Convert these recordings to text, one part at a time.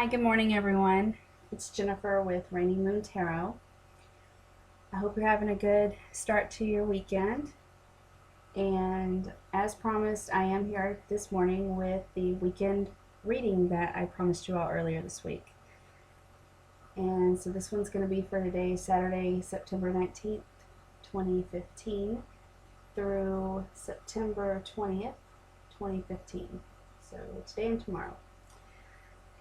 Hi, good morning, everyone. It's Jennifer with Rainy Moon Tarot. I hope you're having a good start to your weekend. And as promised, I am here this morning with the weekend reading that I promised you all earlier this week. And so this one's going to be for today, Saturday, September 19th, 2015, through September 20th, 2015. So today and tomorrow.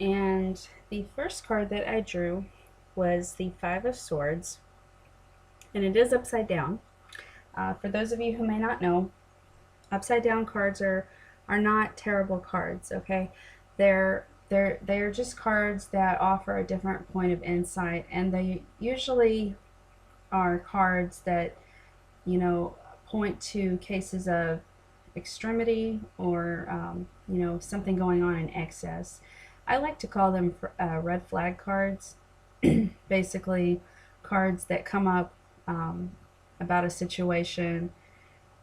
And the first card that I drew was the Five of Swords, and it is upside down. For those of you who may not know, upside down cards are not terrible cards. Okay, they're just cards that offer a different point of insight, and they usually are cards that point to cases of extremity or something going on in excess. I like to call them red flag cards. Basically, cards that come up about a situation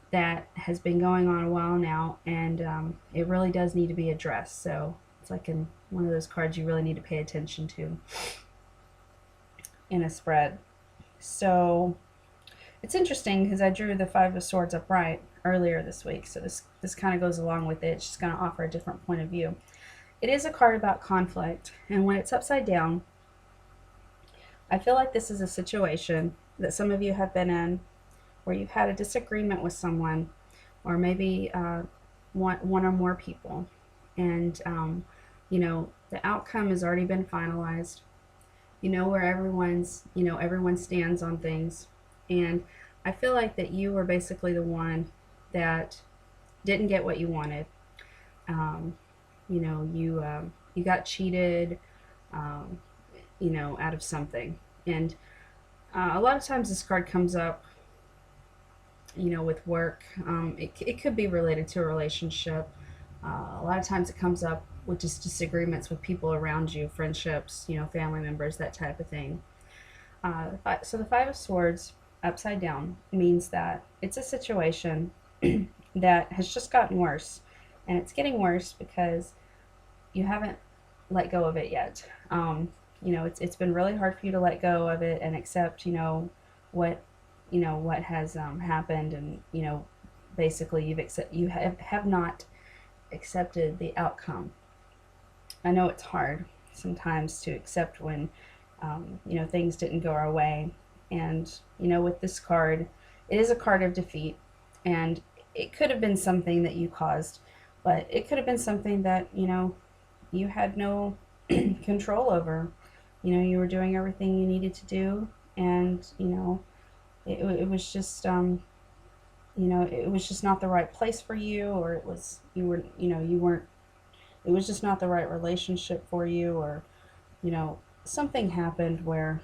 that has been going on a while now, and it really does need to be addressed. So it's like one of those cards you really need to pay attention to in a spread. So it's interesting because I drew the Five of Swords upright earlier this week, so this kind of goes along with it. It's just going to offer a different point of view. It is a card about conflict, and when it's upside down, I feel like this is a situation that some of you have been in where you've had a disagreement with someone, or maybe one or more people, and the outcome has already been finalized. You know where everyone stands on things, and I feel like that you were basically the one that didn't get what you wanted. You got cheated, out of something. And a lot of times this card comes up, with work. It could be related to a relationship. A lot of times it comes up with just disagreements with people around you, friendships, family members, that type of thing. So the Five of Swords upside down means that it's a situation that has just gotten worse. And it's getting worse because you haven't let go of it yet. It's been really hard for you to let go of it and accept, what has happened, and basically you have not accepted the outcome. I know it's hard sometimes to accept when things didn't go our way, and with this card, it is a card of defeat, and it could have been something that you caused. But it could have been something that, you had no control over. You were doing everything you needed to do, and, it was just, it was just not the right place for you, or it was, you weren't, it was just not the right relationship for you, or, something happened where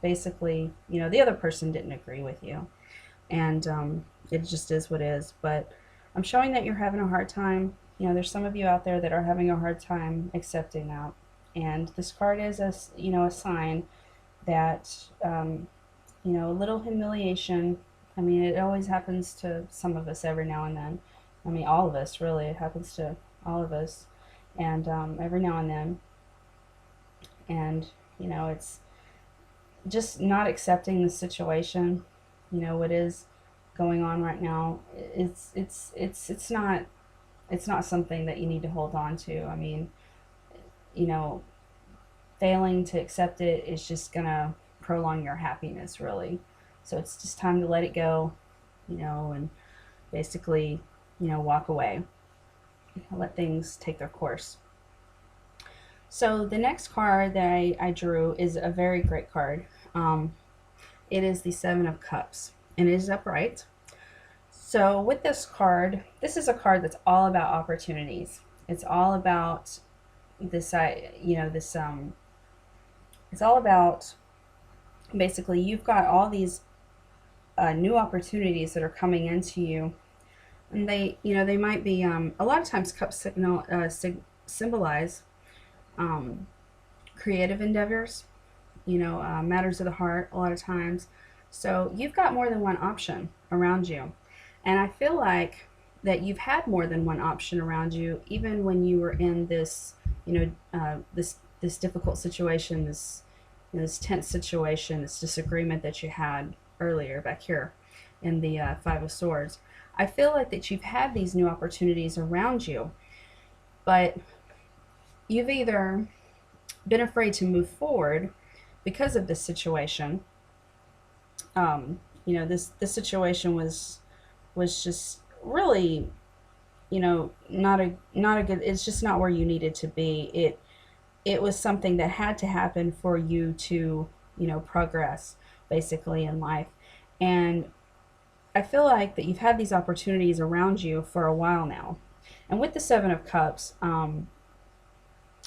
basically, the other person didn't agree with you. And it just is what it is. But I'm showing that you're having a hard time. There's some of you out there that are having a hard time accepting that. And this card is a sign that, a little humiliation. I mean, it always happens to some of us every now and then. I mean, all of us, really. It happens to all of us. And every now and then. And, it's just not accepting the situation, what is going on right now. It's not something that you need to hold on to. I mean, failing to accept it is just gonna prolong your happiness, really. So it's just time to let it go, and basically, walk away, let things take their course. So the next card that I drew is a very great card. It is the Seven of Cups, and it is upright. So with this card, this is a card that's all about opportunities. It's all about this, it's all about basically you've got all these new opportunities that are coming into you, and they might be a lot of times cups symbolize creative endeavors, matters of the heart a lot of times. So you've got more than one option around you. And I feel like that you've had more than one option around you, even when you were in this, this this difficult situation, this tense situation, this disagreement that you had earlier back here in the Five of Swords. I feel like that you've had these new opportunities around you, but you've either been afraid to move forward because of this situation. This situation was just really, not a good. It's just not where you needed to be. It was something that had to happen for you to, progress basically in life. And I feel like that you've had these opportunities around you for a while now. And with the Seven of Cups,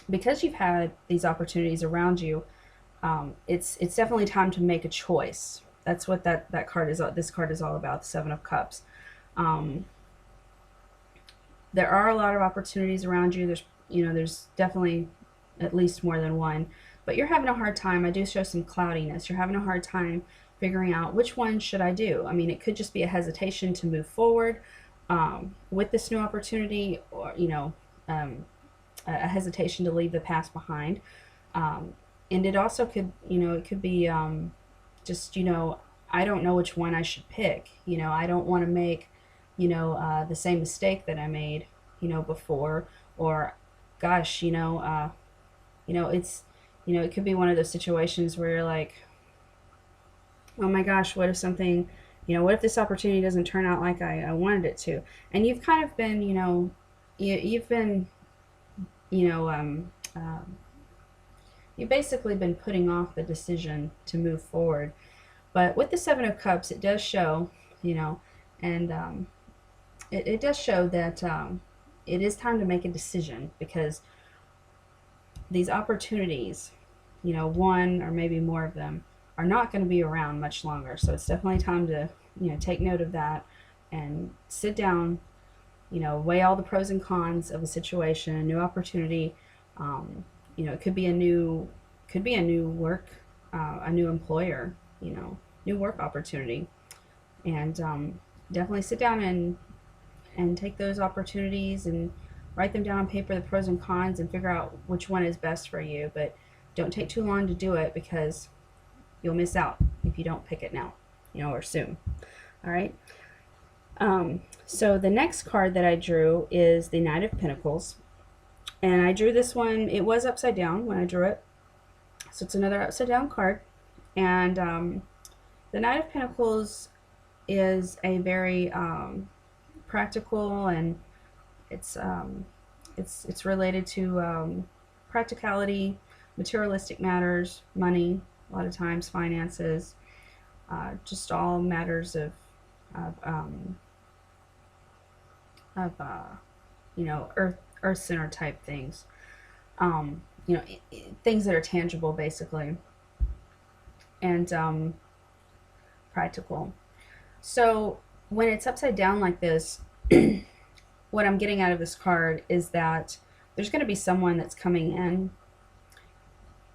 because you've had these opportunities around you, it's definitely time to make a choice. That's what that card is. This card is all about, the Seven of Cups. There are a lot of opportunities around you. There's definitely at least more than one, but you're having a hard time. I do show some cloudiness. You're having a hard time figuring out which one should I do. I mean, it could just be a hesitation to move forward with this new opportunity, or a hesitation to leave the past behind. And it also could, it could be just, I don't know which one I should pick. I don't want to make, the same mistake that I made, before, or gosh, it's, it could be one of those situations where you're like, oh my gosh, what if something, what if this opportunity doesn't turn out like I wanted it to? And you've kind of been, you've been, you know, you've basically been putting off the decision to move forward. But with the Seven of Cups, it does show, and it does show that it is time to make a decision, because these opportunities, one or maybe more of them, are not going to be around much longer. So it's definitely time to, take note of that and sit down, weigh all the pros and cons of a situation, a new opportunity. It could be a new work, a new employer, new work opportunity, and definitely sit down and take those opportunities and write them down on paper, the pros and cons, and figure out which one is best for you. But don't take too long to do it, because you'll miss out if you don't pick it now, or soon. All right. So the next card that I drew is the Knight of Pentacles. And I drew this one, it was upside down when I drew it. So it's another upside down card. And the Knight of Pentacles is a very practical, and it's related to practicality, materialistic matters, money, a lot of times finances, just all matters of earth center type things, things that are tangible basically, and practical. So when it's upside down like this, what I'm getting out of this card is that there's going to be someone that's coming in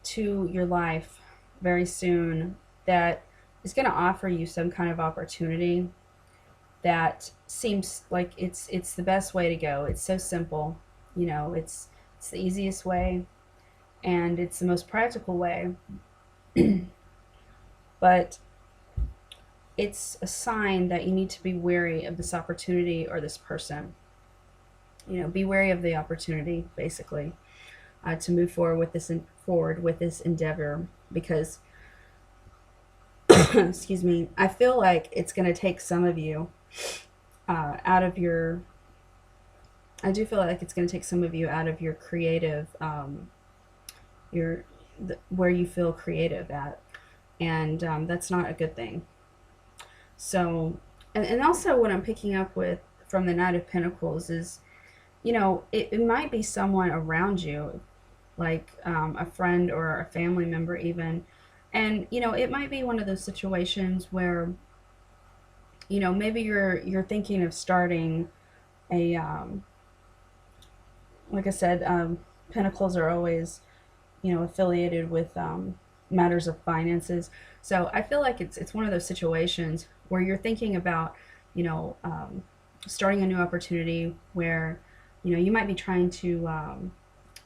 to your life very soon that is going to offer you some kind of opportunity that seems like it's the best way to go. It's so simple, it's the easiest way, and it's the most practical way. But it's a sign that you need to be wary of this opportunity or this person. Be wary of the opportunity, basically, to move forward with this endeavor, because excuse me, I feel like it's going to take some of you out of your. I do feel like it's going to take some of you out of your creative, where you feel creative at, and that's not a good thing. So, and also what I'm picking up with from the Knight of Pentacles is, it might be someone around you, like a friend or a family member even, and it might be one of those situations where, maybe you're thinking of starting a, like I said, Pentacles are always, affiliated with matters of finances. So I feel like it's one of those situations where you're thinking about, starting a new opportunity where, you might be trying to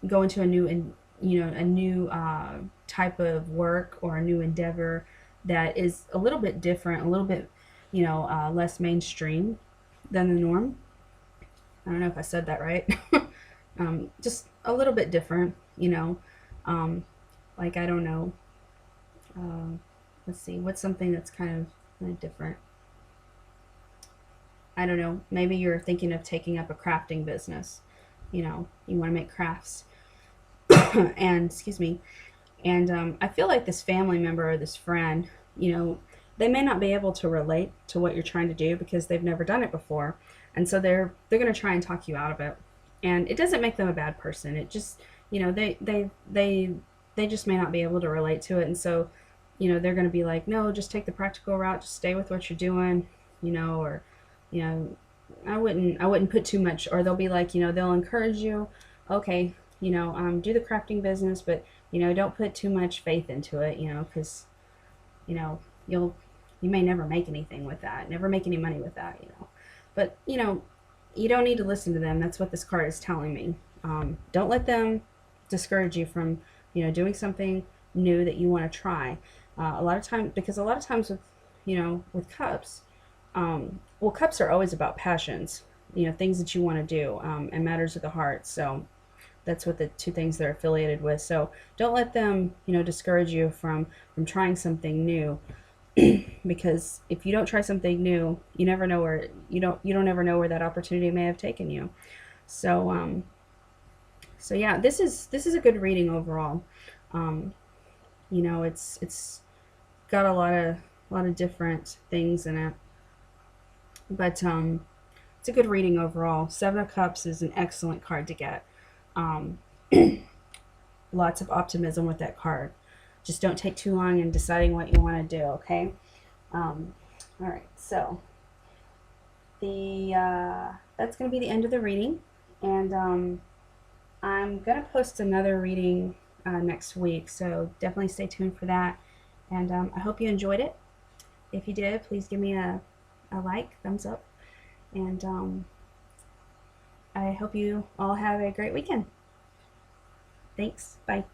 go into a new a new type of work or a new endeavor that is a little bit different, a little bit, less mainstream than the norm. I don't know if I said that right. Just a little bit different, um, like, I don't know. Uh, let's see, what's something that's kind of different? I don't know. Maybe you're thinking of taking up a crafting business. You want to make crafts. And, excuse me, and I feel like this family member or this friend, they may not be able to relate to what you're trying to do because they've never done it before, and so they're going to try and talk you out of it. And it doesn't make them a bad person. It just, they just may not be able to relate to it, and so, they're going to be like, no, just take the practical route, just stay with what you're doing, or, you know, I wouldn't put too much. Or they'll be like, they'll encourage you, okay, do the crafting business, but don't put too much faith into it, because you know you'll you may never make anything with that, never make any money with that. But you don't need to listen to them. That's what this card is telling me. Don't let them discourage you from doing something new that you want to try. A lot of times, because a lot of times with with cups, well, cups are always about passions, things that you want to do, and matters of the heart. So that's what the two things they're affiliated with. So don't let them, discourage you from trying something new, because if you don't try something new, you don't ever know where that opportunity may have taken you. So yeah, this is a good reading overall. Um, it's got a lot of different things in it, but it's a good reading overall. Seven of Cups is an excellent card to get. Um, Lots of optimism with that card. Just don't take too long in deciding what you want to do. Okay. All right. So the that's going to be the end of the reading, and I'm going to post another reading next week. So definitely stay tuned for that. And I hope you enjoyed it. If you did, please give me a like, thumbs up, and I hope you all have a great weekend. Thanks. Bye.